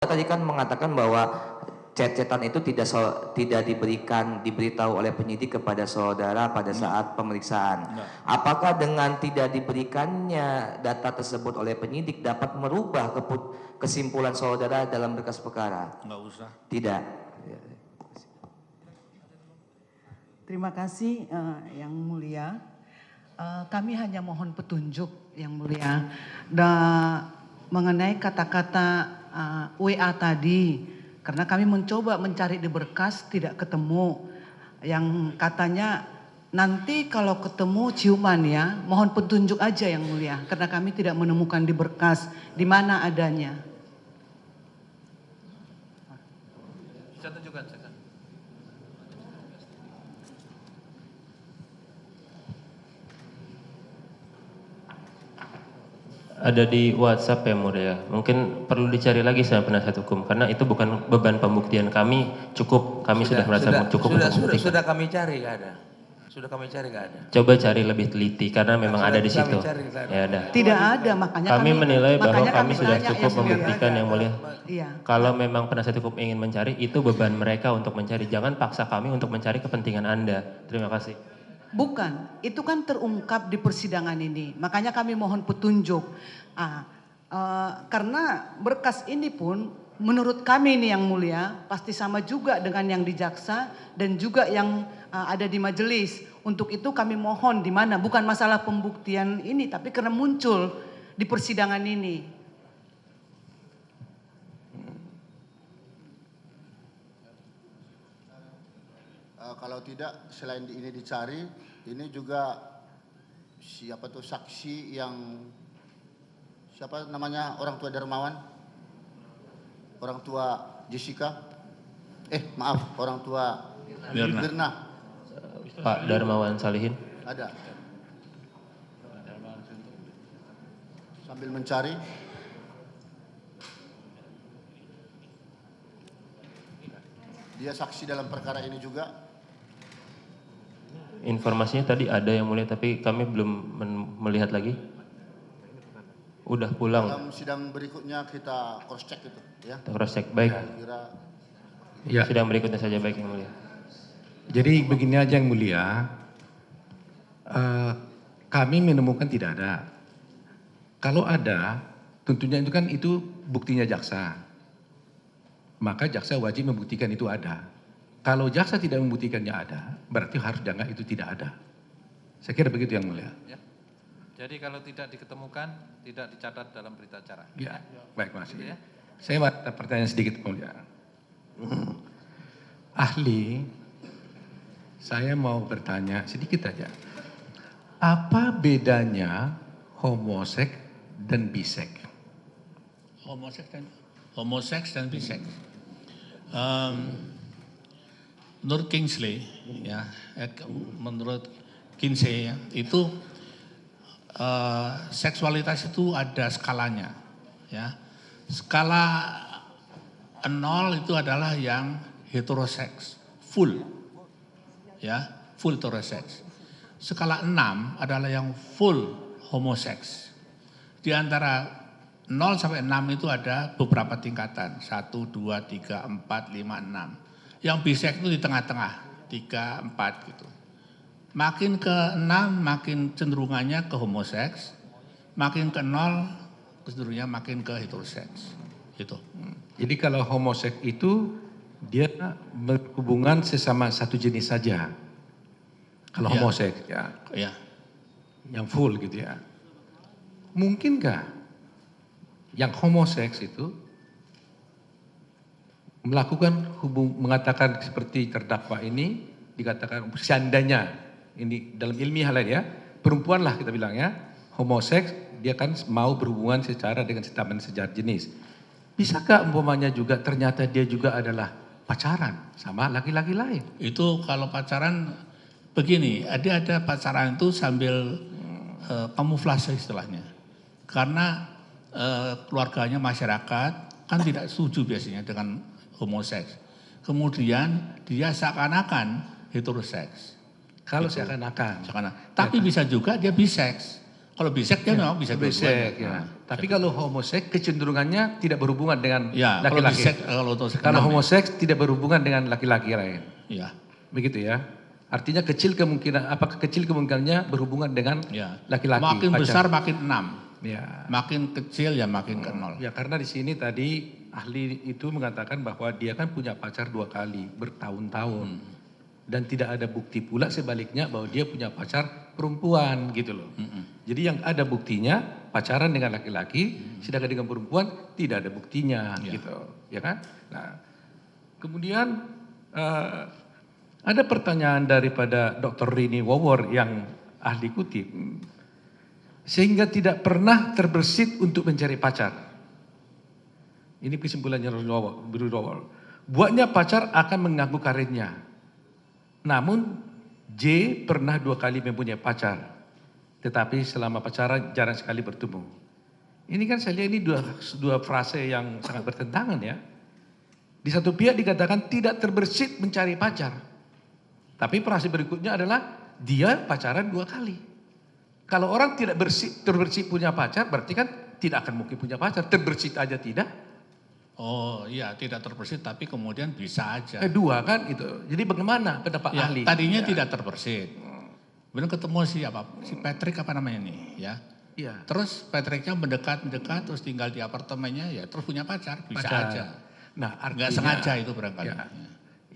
tadi kan mengatakan bahwa chat-chatan itu tidak diberitahu oleh penyidik kepada saudara pada saat pemeriksaan. Apakah dengan tidak diberikannya data tersebut oleh penyidik dapat merubah kesimpulan saudara dalam berkas perkara? Nggak usah. Tidak. Terima kasih Yang Mulia. Kami hanya mohon petunjuk Yang Mulia. Mengenai kata-kata WA tadi, karena kami mencoba mencari di berkas tidak ketemu. Yang katanya nanti kalau ketemu ciuman ya, mohon petunjuk aja Yang Mulia. Karena kami tidak menemukan di berkas di mana adanya. Bisa tunjukkan. Ada di WhatsApp ya Mulia. Mungkin perlu dicari lagi sama penasihat hukum karena itu bukan beban pembuktian kami, cukup kami sudah merasa cukup untuk membuktikan. Sudah kami cari nggak ada. Sudah kami cari nggak ada. Coba cari lebih teliti karena memang ada di situ. Ya ada. Tidak ada, makanya kami menilai bahwa kami sudah tanya, cukup membuktikan Yang Mulia. Iya. Kalau memang penasihat hukum ingin mencari, itu beban mereka untuk mencari. Jangan paksa kami untuk mencari kepentingan Anda. Terima kasih. Bukan, itu kan terungkap di persidangan ini. Makanya kami mohon petunjuk. Karena berkas ini pun menurut kami nih Yang Mulia pasti sama juga dengan yang di jaksa dan juga yang ada di majelis. Untuk itu kami mohon di mana bukan masalah pembuktian ini tapi karena muncul di persidangan ini. Kalau tidak selain ini dicari, ini juga siapa tuh saksi yang siapa namanya orang tua Darmawan, orang tua Jessica, maaf orang tua Mirna. Pak Darmawan Salihin. Ada. Sambil mencari. Dia saksi dalam perkara ini juga. Informasinya tadi ada Yang Mulia tapi kami belum melihat lagi. Udah pulang. Dalam sidang berikutnya kita cross check itu ya. Cross check baik. Ya. Sidang berikutnya saja baik Yang Mulia. Jadi begini aja Yang Mulia. Kami menemukan tidak ada. Kalau ada, tentunya itu kan itu buktinya jaksa. Maka jaksa wajib membuktikan itu ada. Kalau jaksa tidak membuktikannya ada, berarti harus dianggap itu tidak ada. Saya kira begitu Yang Mulia. Ya. Jadi kalau tidak diketemukan, tidak dicatat dalam berita acara. Ya, baik Mas. Ya. Saya ada pertanyaan sedikit Yang Mulia. Ahli, saya mau bertanya sedikit aja. Apa bedanya homoseks dan biseks? Homoseks dan biseks. Menurut Kingsley, ya, menurut Kinsey ya, itu seksualitas itu ada skalanya, ya. Skala 0 itu adalah yang heteroseks, full, ya, full heteroseks. Skala 6 adalah yang full homoseks. Di antara 0 sampai 6 itu ada beberapa tingkatan, 1, 2, 3, 4, 5, 6. Yang biseks itu di tengah-tengah, 3, 4 gitu. Makin ke 6 makin cenderungannya ke homoseks, makin ke 0 cenderungnya makin ke heteroseks. Gitu. Jadi kalau homoseks itu dia berhubungan sesama satu jenis saja. Kalau Ya. homoseks ya, Ya. yang full gitu ya. Mungkinkah yang homoseks itu melakukan mengatakan seperti terdakwa ini dikatakan seandainya ini dalam ilmiah lain ya, perempuan lah kita bilang ya, homoseks dia kan mau berhubungan secara dengan sesama jenis. Bisakah umpamanya juga ternyata dia juga adalah pacaran sama laki-laki lain? Itu kalau pacaran begini, ada pacaran itu sambil kamuflase istilahnya. Karena keluarganya masyarakat kan tidak setuju biasanya dengan homoseks. Kemudian dia seakan-akan heteroseks. Kalau Gitu. seakan-akan. Tapi bisa juga dia biseks. Kalau bisek dia memang bisa Bisek, dua-duanya. ya. Tapi kalau homoseks kecenderungannya tidak berhubungan dengan Ya, kalau laki-laki. bisek, kalau untuk Kalau homoseks tidak berhubungan dengan laki-laki lain. ya, Begitu ya. Artinya kecil kemungkinannya berhubungan dengan ya. laki-laki. Makin pacar. besar makin 6. Ya. Makin kecil ya makin ke 0. Ya karena di sini tadi ahli itu mengatakan bahwa dia kan punya pacar 2 kali bertahun-tahun. Dan tidak ada bukti pula sebaliknya bahwa dia punya pacar perempuan gitu loh. Jadi yang ada buktinya pacaran dengan laki-laki, sedangkan dengan perempuan tidak ada buktinya gitu, ya kan? Nah, kemudian ada pertanyaan daripada Dr. Rini Wawor yang ahli kutip, sehingga tidak pernah terbersit untuk mencari pacar. Ini kesimpulannya Bro Wawor. Buatnya pacar akan mengganggu karirnya. Namun J pernah 2 kali mempunyai pacar, tetapi selama pacaran jarang sekali bertemu. Ini kan saya lihat ini dua frase yang sangat bertentangan ya. Di satu pihak dikatakan tidak terbersit mencari pacar, tapi frase berikutnya adalah dia pacaran 2 kali. Kalau orang tidak terbersit punya pacar, berarti kan tidak akan mungkin punya pacar. Terbersit aja tidak. Oh iya, tidak terbersit tapi kemudian bisa aja. Kedua kan itu. Jadi bagaimana pendapat Ya, ahli? tadinya tidak terbersit. Kemudian ketemu si Patrick apa namanya nih, ya. Iya. Terus Patricknya mendekat, terus tinggal di apartemennya, ya terus punya pacar, bisa aja. Nah, Nggak sengaja itu barangkali. Ya.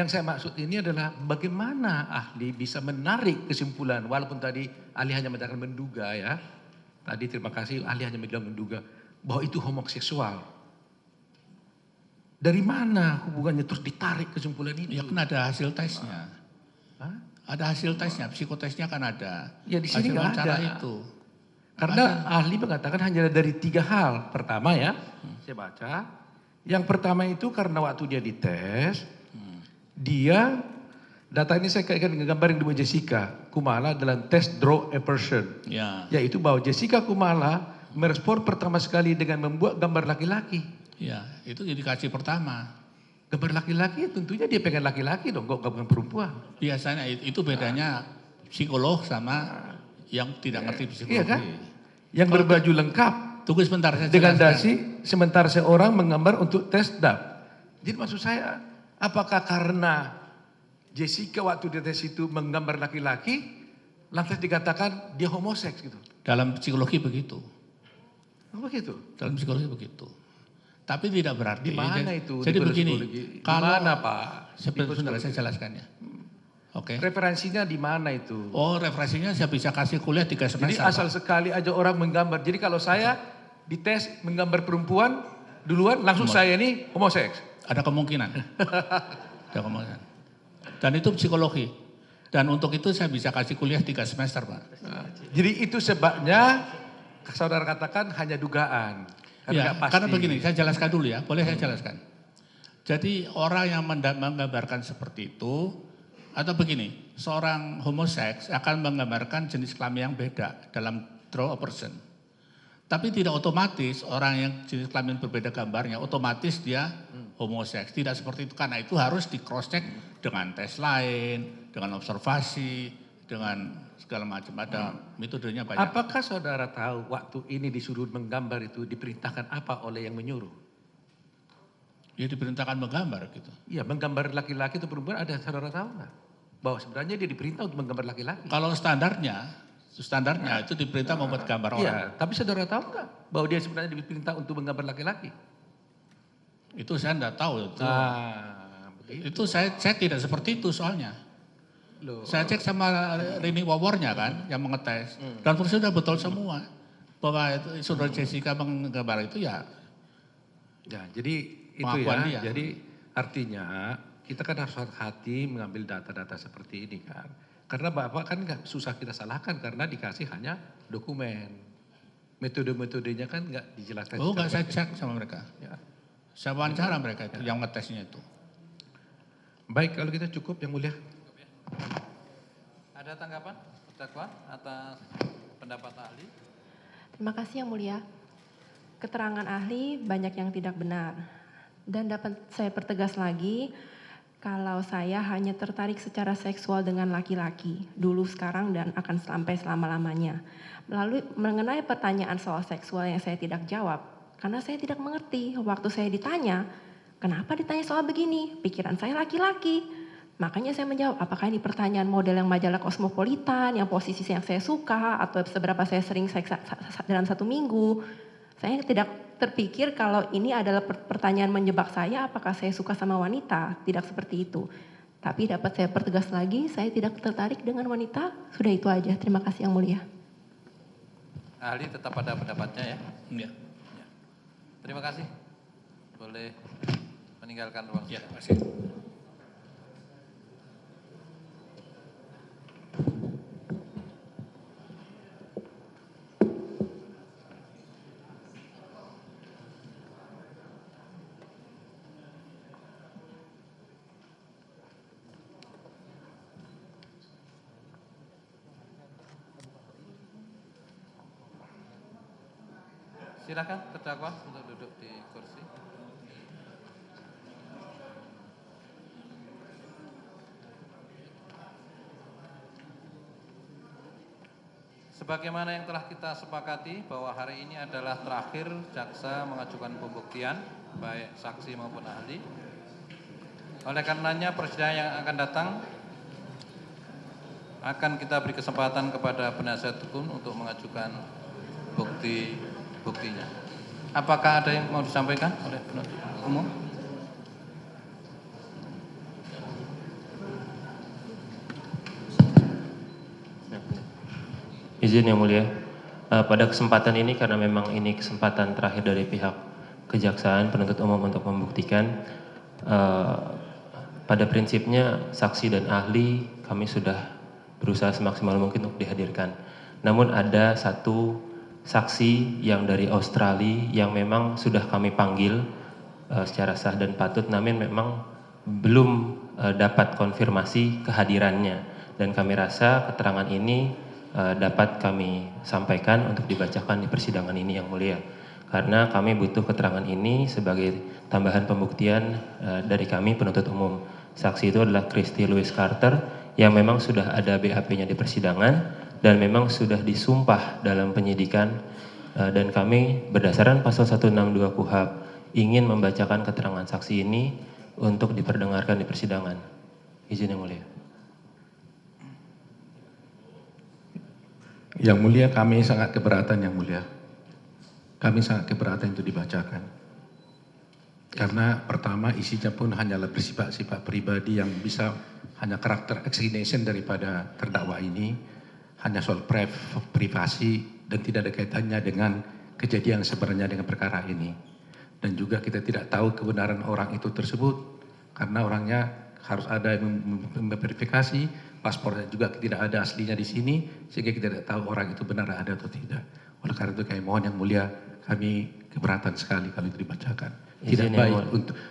Yang saya maksud ini adalah bagaimana ahli bisa menarik kesimpulan, walaupun tadi ahli hanya mengatakan menduga ya. Tadi terima kasih ahli hanya bilang menduga bahwa itu homoseksual. Dari mana hubungannya terus ditarik kesimpulan itu? Ya kan ada hasil tesnya. Hah? Ada hasil tesnya, psikotesnya kan ada. Ya di sini Hasil nggak wawancara ada. itu. Karena ahli mengatakan hanya dari 3 hal. Pertama ya, saya baca. Yang pertama itu karena waktu dia dites, dia, data ini saya kaitkan dengan gambar yang dibuat Jessica Kumala dalam tes draw a person. Ya. Yaitu bahwa Jessica Kumala merespon pertama sekali dengan membuat gambar laki-laki. Ya, itu indikasi pertama. Gambar laki-laki tentunya dia pengen laki-laki dong, kok bukan perempuan. Biasanya itu bedanya psikolog sama yang tidak ngerti psikologi. Iya kan? Yang berbaju lengkap. Tunggu sebentar saya Dengan jelaskan. dasi, sementara seorang menggambar untuk tes DAP. Jadi maksud saya, apakah karena Jessica waktu di tes itu menggambar laki-laki, lantas dikatakan dia homoseks gitu? Dalam psikologi begitu. Oh begitu? Dalam psikologi begitu. Tapi tidak berarti. Di mana itu? Jadi di begini. psikologi? Di Kalau mana Pak? sebentar saya jelaskan ya. Oke. Referensinya di mana itu? Oh, referensinya saya bisa kasih kuliah 3 semester. Jadi asal sekali aja orang menggambar. Jadi kalau saya dites menggambar perempuan duluan, langsung saya ini homoseks. Ada kemungkinan. Ada kemungkinan. Dan itu psikologi. Dan untuk itu saya bisa kasih kuliah 3 semester, Pak. Jadi itu sebabnya saudara katakan hanya dugaan. Ya, nggak pasti. karena begini, saya jelaskan dulu ya. Boleh saya jelaskan? Jadi orang yang menggambarkan seperti itu, atau begini, seorang homoseks akan menggambarkan jenis kelamin yang beda dalam draw a person. Tapi tidak otomatis orang yang jenis kelamin berbeda gambarnya, otomatis dia homoseks. Tidak seperti itu, karena itu harus di cross check dengan tes lain, dengan observasi, dengan segala macam, ada metodenya banyak. Apakah saudara tahu waktu ini disuruh menggambar itu diperintahkan apa oleh yang menyuruh? Ya diperintahkan menggambar gitu. Iya, menggambar laki-laki atau perempuan ada saudara tahu nggak? Bahwa sebenarnya dia diperintah untuk menggambar laki-laki. Kalau standarnya itu diperintah membuat gambar orang. Iya, tapi saudara tahu nggak bahwa dia sebenarnya diperintah untuk menggambar laki-laki? Itu saya enggak tahu. Begitu. Itu saya cek tidak seperti itu soalnya. Loh. Saya cek sama Rini Wawornya kan yang mengetes. Dan sudah betul semua. Bahwa itu saudara Jessica menggambar itu ya. Ya, jadi itu Pengakuan ya. dia. Jadi artinya kita kan harus hati-hati mengambil data-data seperti ini kan. Karena Bapak kan nggak susah kita salahkan karena dikasih hanya dokumen. Metode-metodenya kan nggak dijelaskan. Oh nggak saya cek sama mereka. Ya. Saya wawancara mereka itu yang ngetesnya itu. Baik, kalau kita cukup yang mulia. Ada tanggapan terdakwa atas pendapat ahli? Terima kasih Yang Mulia. Keterangan ahli banyak yang tidak benar. Dan dapat saya pertegas lagi, Kalau saya hanya tertarik secara seksual dengan laki-laki, dulu, sekarang, dan akan sampai selama-lamanya. Melalui mengenai pertanyaan soal seksual yang saya tidak jawab, karena saya tidak mengerti. Waktu saya ditanya, kenapa ditanya soal begini? Pikiran saya laki-laki. Makanya saya menjawab, apakah ini pertanyaan model yang majalah Cosmopolitan, yang posisi yang saya suka, atau seberapa saya sering seks dalam 1 minggu. Saya tidak terpikir kalau ini adalah pertanyaan menjebak saya, apakah saya suka sama wanita. Tidak seperti itu. Tapi dapat saya pertegas lagi, saya tidak tertarik dengan wanita. Sudah itu aja. Terima kasih Yang Mulia. Ahli tetap pada pendapatnya ya. Ya. Terima kasih. Boleh meninggalkan ruang. Ya, terima kasih. Silakan terdakwa untuk duduk di kursi. Sebagaimana yang telah kita sepakati bahwa hari ini adalah terakhir jaksa mengajukan pembuktian baik saksi maupun ahli. Oleh karenanya persidangan yang akan datang akan kita beri kesempatan kepada penasihat hukum untuk mengajukan buktinya. Apakah ada yang mau disampaikan oleh penuntut umum? Izin Yang Mulia, pada kesempatan ini karena memang ini kesempatan terakhir dari pihak kejaksaan penuntut umum untuk membuktikan, pada prinsipnya saksi dan ahli kami sudah berusaha semaksimal mungkin untuk dihadirkan. Namun ada satu saksi yang dari Australia yang memang sudah kami panggil secara sah dan patut, namun memang belum dapat konfirmasi kehadirannya, dan kami rasa keterangan ini dapat kami sampaikan untuk dibacakan di persidangan ini Yang Mulia, karena kami butuh keterangan ini sebagai tambahan pembuktian dari kami penuntut umum. Saksi itu adalah Christy Louise Carter yang memang sudah ada BAP-nya di persidangan dan memang sudah disumpah dalam penyidikan, dan kami berdasarkan pasal 162 KUHP ingin membacakan keterangan saksi ini untuk diperdengarkan di persidangan. Izin Yang Mulia. Yang Mulia, kami sangat keberatan Yang Mulia. Kami sangat keberatan itu dibacakan. Karena pertama isinya pun hanyalah bersifat-sifat pribadi yang bisa hanya karakter explanation daripada terdakwa ini, hanya soal privasi dan tidak ada kaitannya dengan kejadian sebenarnya dengan perkara ini. Dan juga kita tidak tahu kebenaran orang itu tersebut karena orangnya harus ada yang memverifikasi, paspornya juga tidak ada aslinya di sini, sehingga kita tidak tahu orang itu benar ada atau tidak. Oleh karena itu kami mohon Yang Mulia, kami keberatan sekali kalau itu dibacakan.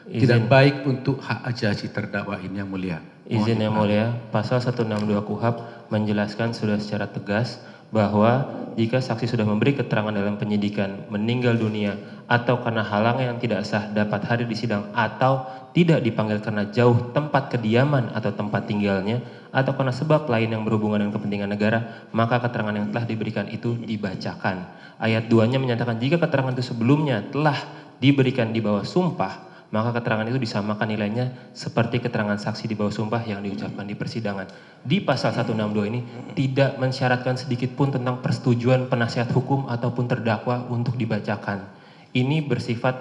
Tidak baik untuk hak asasi terdakwa ini Yang Mulia. Izin Yang Mulia, pasal 162 KUHP menjelaskan sudah secara tegas bahwa jika saksi sudah memberi keterangan dalam penyidikan, meninggal dunia, atau karena halangan yang tidak sah dapat hadir di sidang, atau tidak dipanggil karena jauh tempat kediaman atau tempat tinggalnya, atau karena sebab lain yang berhubungan dengan kepentingan negara, maka keterangan yang telah diberikan itu dibacakan. Ayat 2-nya menyatakan jika keterangan itu sebelumnya telah diberikan di bawah sumpah, maka keterangan itu disamakan nilainya seperti keterangan saksi di bawah sumpah yang diucapkan di persidangan. Di pasal 162 ini tidak mensyaratkan sedikit pun tentang persetujuan penasihat hukum ataupun terdakwa untuk dibacakan. Ini bersifat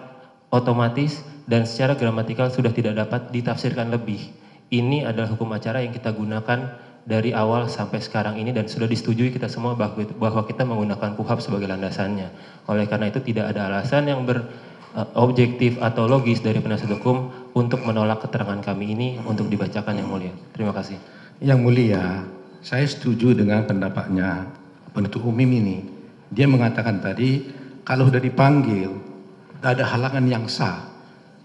otomatis dan secara gramatikal sudah tidak dapat ditafsirkan lebih. Ini adalah hukum acara yang kita gunakan dari awal sampai sekarang ini dan sudah disetujui kita semua bahwa kita menggunakan KUHP sebagai landasannya. Oleh karena itu tidak ada alasan yang objektif atau logis dari penasihat hukum untuk menolak keterangan kami ini untuk dibacakan Yang Mulia. Terima kasih. Yang Mulia, saya setuju dengan pendapatnya penuntut umum ini. Dia mengatakan tadi kalau sudah dipanggil ada halangan yang sah,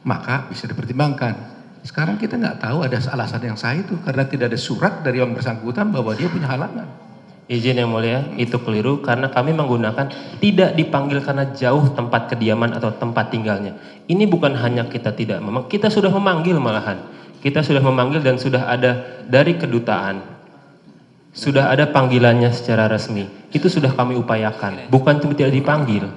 maka bisa dipertimbangkan. Sekarang kita nggak tahu ada alasan yang sah itu karena tidak ada surat dari yang bersangkutan bahwa dia punya halangan. Izin Yang Mulia, itu keliru karena kami menggunakan tidak dipanggil karena jauh tempat kediaman atau tempat tinggalnya. Ini bukan hanya kita tidak memang, kita sudah memanggil malahan. Kita sudah memanggil dan sudah ada dari kedutaan. Sudah ada panggilannya secara resmi. Itu sudah kami upayakan. Bukan cuma tidak dipanggil.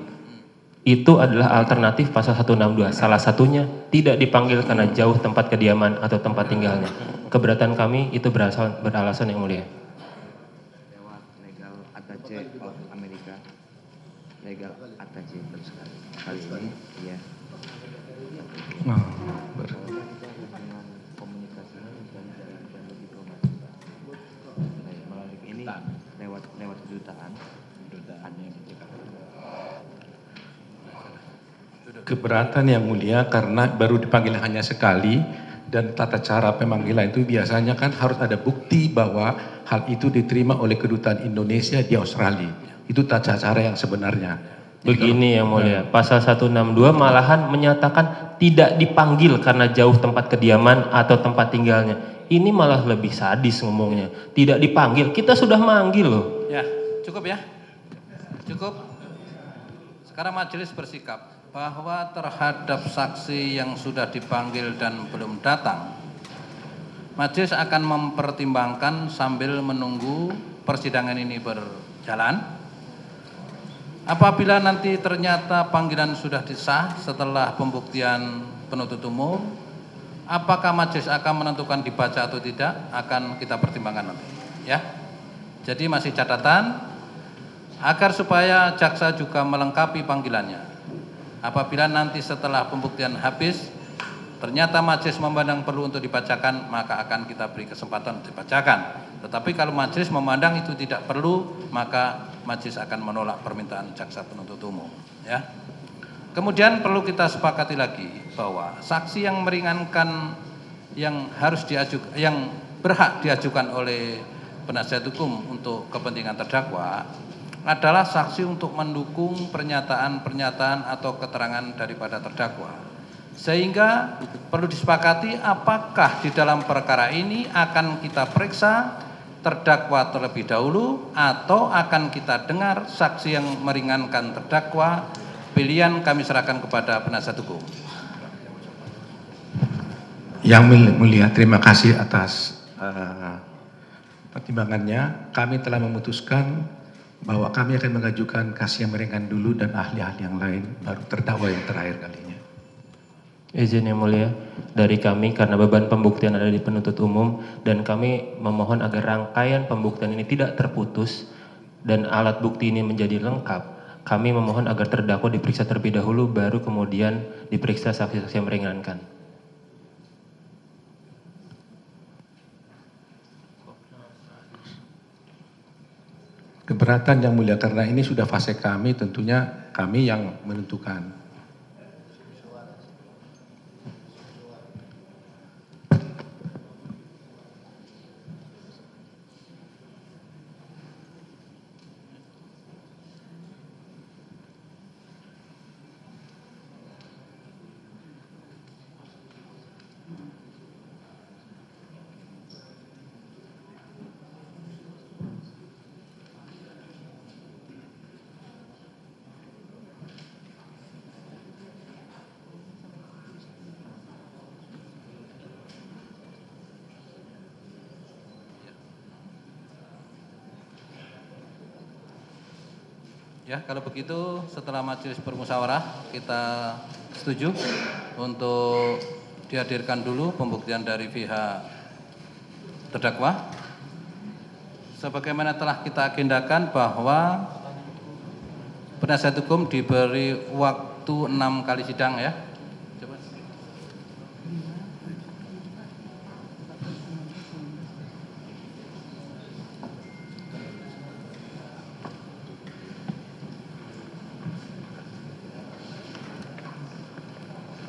Itu adalah alternatif pasal 162. Salah satunya tidak dipanggil karena jauh tempat kediaman atau tempat tinggalnya. Keberatan kami itu beralasan yang mulia. Lewat legal attaché of Amerika. Legal attaché terus kali ini ya. Dengan komunikasinya dan diplomasi. Melalui ini lewat kedutaan. Keberatan yang mulia karena baru dipanggil hanya sekali dan tata cara pemanggilan itu biasanya kan harus ada bukti bahwa hal itu diterima oleh kedutaan Indonesia di Australia. Itu tata cara yang sebenarnya. Begini yang mulia, pasal 162 malahan menyatakan tidak dipanggil karena jauh tempat kediaman atau tempat tinggalnya. Ini malah lebih sadis ngomongnya. Tidak dipanggil, kita sudah manggil loh. Ya, cukup ya. Cukup. Sekarang majelis bersikap bahwa terhadap saksi yang sudah dipanggil dan belum datang, majelis akan mempertimbangkan sambil menunggu persidangan ini berjalan. Apabila nanti ternyata panggilan sudah disah setelah pembuktian penuntut umum, apakah majelis akan menentukan dibaca atau tidak, akan kita pertimbangkan nanti. Ya, jadi masih catatan agar supaya jaksa juga melengkapi panggilannya. Apabila nanti setelah pembuktian habis, ternyata majelis memandang perlu untuk dibacakan, maka akan kita beri kesempatan untuk dibacakan. Tetapi kalau majelis memandang itu tidak perlu, maka majelis akan menolak permintaan jaksa penuntut umum. Ya. Kemudian perlu kita sepakati lagi bahwa saksi yang meringankan yang harus diajukan, yang berhak diajukan oleh penasihat hukum untuk kepentingan terdakwa adalah saksi untuk mendukung pernyataan-pernyataan atau keterangan daripada terdakwa. Sehingga perlu disepakati apakah di dalam perkara ini akan kita periksa terdakwa terlebih dahulu atau akan kita dengar saksi yang meringankan terdakwa. Pilihan kami serahkan kepada penasihat hukum. Yang mulia, terima kasih atas pertimbangannya. Kami telah memutuskan bahwa kami akan mengajukan kasih yang meringan dulu dan ahli-ahli yang lain, baru terdakwa yang terakhir kalinya. Izin yang mulia, dari kami karena beban pembuktian ada di penuntut umum dan kami memohon agar rangkaian pembuktian ini tidak terputus dan alat bukti ini menjadi lengkap. Kami memohon agar terdakwa diperiksa terlebih dahulu baru kemudian diperiksa saksi-saksi yang meringankan. Keberatan yang mulia karena ini sudah fase kami, tentunya kami yang menentukan. Ya, kalau begitu setelah majelis bermusyawarah kita setuju untuk dihadirkan dulu pembuktian dari pihak terdakwa. Sebagaimana telah kita agendakan bahwa penasihat hukum diberi waktu 6 kali sidang ya. Coba.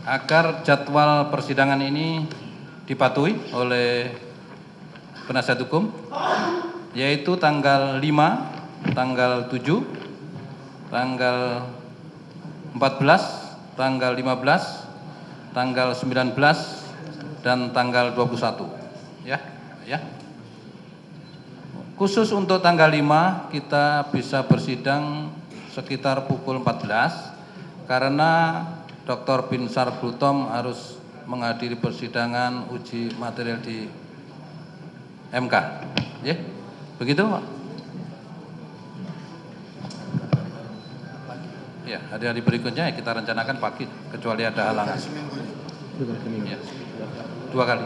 Agar jadwal persidangan ini dipatuhi oleh penasihat hukum, yaitu tanggal 5, tanggal 7, tanggal 14, tanggal 15, tanggal 19, dan tanggal 21. Ya. Khusus untuk tanggal 5 kita bisa bersidang sekitar pukul 14 karena Dr. Binsar Blutom harus menghadiri persidangan uji material di MK. Ya, begitu Pak? Ya, hari-hari berikutnya ya kita rencanakan pagi, kecuali ada halangan. Ya, 2 kali.